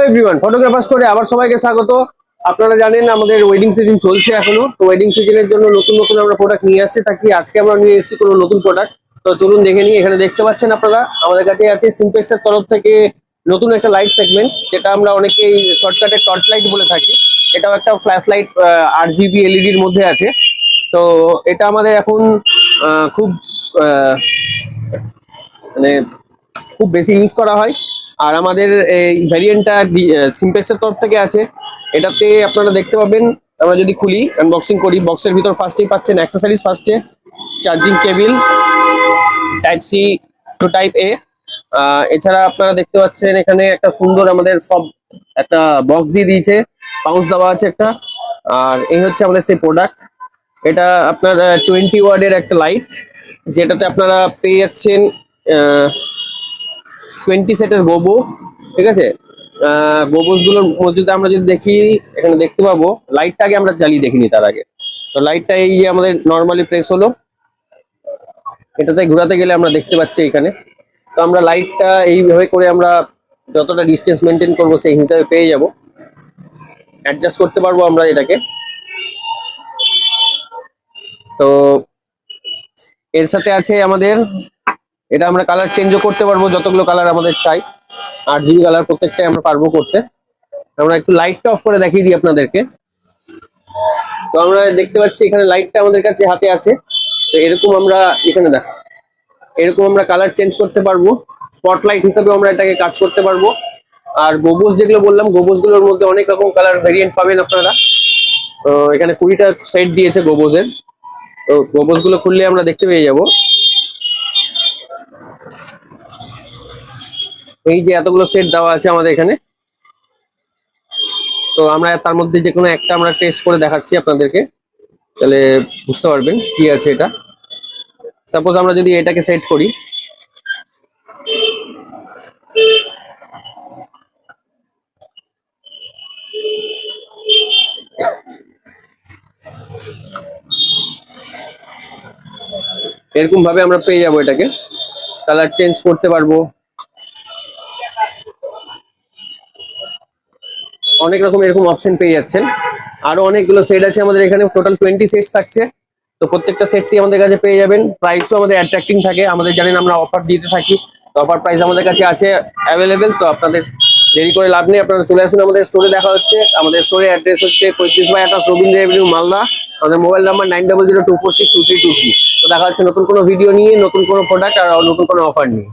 Everyone, photographer স্টোরে আবার সবাইকে স্বাগত। আপনারা জানেন আমাদের ওয়েডিং সিজন চলছে এখনো, তো ওয়েডিং সিজনের জন্য নতুন নতুন আমরা প্রোডাক্ট নিয়ে আসতে থাকি। আজকে আমরা নিয়ে এসেছি কোনো নতুন প্রোডাক্ট, তো চলুন দেখে নিই। এখানে দেখতে পাচ্ছেন আপনারা আমাদের কাছে আছে সিম্পেক্সের তরফ থেকে নতুন একটা লাইট সেগমেন্ট, যেটা আমরা অনেকেই শর্টকাটে টর্চ লাইট বলে থাকি। এটাও একটা ফ্ল্যাশ লাইট RGB LED-র মধ্যে আছে। তো এটা আমাদের এখন খুব মানে খুব বেশি ইউজ করা হয়। আর আমাদের এই ভ্যারিয়েন্টটা সিম্পেক্সের তরফ থেকে আছে। এটাতে আপনারা দেখতে পাবেন, আমরা যদি খুলি আনবক্সিং করি, বক্সের ভিতর ফার্স্টেই পাচ্ছেন অ্যাক্সেসরিজ, ফার্স্টে charging cable type C to type A. এছাড়া আপনারা দেখতে পাচ্ছেন এখানে একটা সুন্দর আমাদের সব একটা বক্স দিয়ে দিয়েছে, পাউচ দেওয়া আছে একটা। আর এই হচ্ছে আমাদের সেই প্রোডাক্ট। এটা আপনার 20 ওয়াটের একটা লাইট, যেটাতে আপনারা পেয়ে যাচ্ছেন 20 সেটের গোবো। ঠিক আছে, গোবোস গুলোর মধ্যে আমরা যদি দেখি, এখানে দেখতে পাবো লাইটটাকে আমরা জ্বালিয়ে দেখিনি তার আগে। তো লাইটটা এই যে আমাদের নর্মালি প্রেস হলো, এটাতে ঘোরাতে গেলে আমরা দেখতে পাচ্ছি এখানে। তো আমরা লাইটটা এইভাবে করে আমরা যতটা ডিস্টেন্স মেনটেন করবো সেই হিসাবে পেয়ে যাব, অ্যাডজাস্ট করতে পারবো আমরা এটাকে। তো এর সাথে আছে আমাদের, এটা আমরা কালার চেঞ্জও করতে পারবো, যতগুলো কালার আমাদের চাই। 8GB কালার প্রত্যেকটাই আমরা পারবো করতে। আমরা একটু লাইটটা অফ করে দেখিয়ে দিই আপনাদেরকে। তো আমরা দেখতে পাচ্ছি এখানে লাইটটা আমাদের কাছে হাতে আছে। তো এরকম আমরা এখানে দেখো, এরকম আমরা কালার চেঞ্জ করতে পারবো, স্পটলাইট হিসেবে আমরা এটাকে কাজ করতে পারবো। আর গোবোস যেগুলো বললাম, গোবোস গুলোর মধ্যে অনেক রকম কালার ভেরিয়েন্ট পাবেন আপনারা। তো এখানে 20টা সেট দিয়েছে গোবোসের। তো গোবোস গুলো খুললে আমরা দেখতে পেয়ে যাব এই যে এতগুলো সেট দেওয়া আছে আমাদের এখানে। তো আমরা তার মধ্যে যে কোনো একটা আমরা টেস্ট করে দেখাচ্ছি আপনাদেরকে, তাহলে বুঝতে পারবেন কি আছে এটা। সাপোজ আমরা যদি এটাকে সেট করি, এরকম ভাবে আমরা পেয়ে যাবো এটাকে। কালার চেঞ্জ করতে পারবো, অনেক রকম এরকম অপশন পেয়ে যাচ্ছেন। আরো অনেকগুলো সেট আছে আমাদের এখানে, টোটাল 20 সেটস থাকছে। তো প্রত্যেকটা সেটসই আমাদের কাছে পেয়ে যাবেন। প্রাইসও আমাদের অ্যাট্রাক্টিং থাকে, আমাদের জানেন আমরা অফার দিতে থাকি। তো অফার প্রাইস আমাদের কাছে আছে অ্যাভেলেবেল। তো আপনাদের দেরি করে লাভ নেই, আপনারা চলে আসুন আমাদের স্টোরে। দেখা হচ্ছে আমাদের স্টোরের অ্যাড্রেস হচ্ছে 35/28 রবীন্দ্র এভিনিউ, মালদা। আমাদের মোবাইল নাম্বার 9002462323। তো দেখা হচ্ছে নতুন কোনো ভিডিও নিয়ে, নতুন কোনো প্রোডাক্ট আর নতুন কোনো অফার নিয়ে।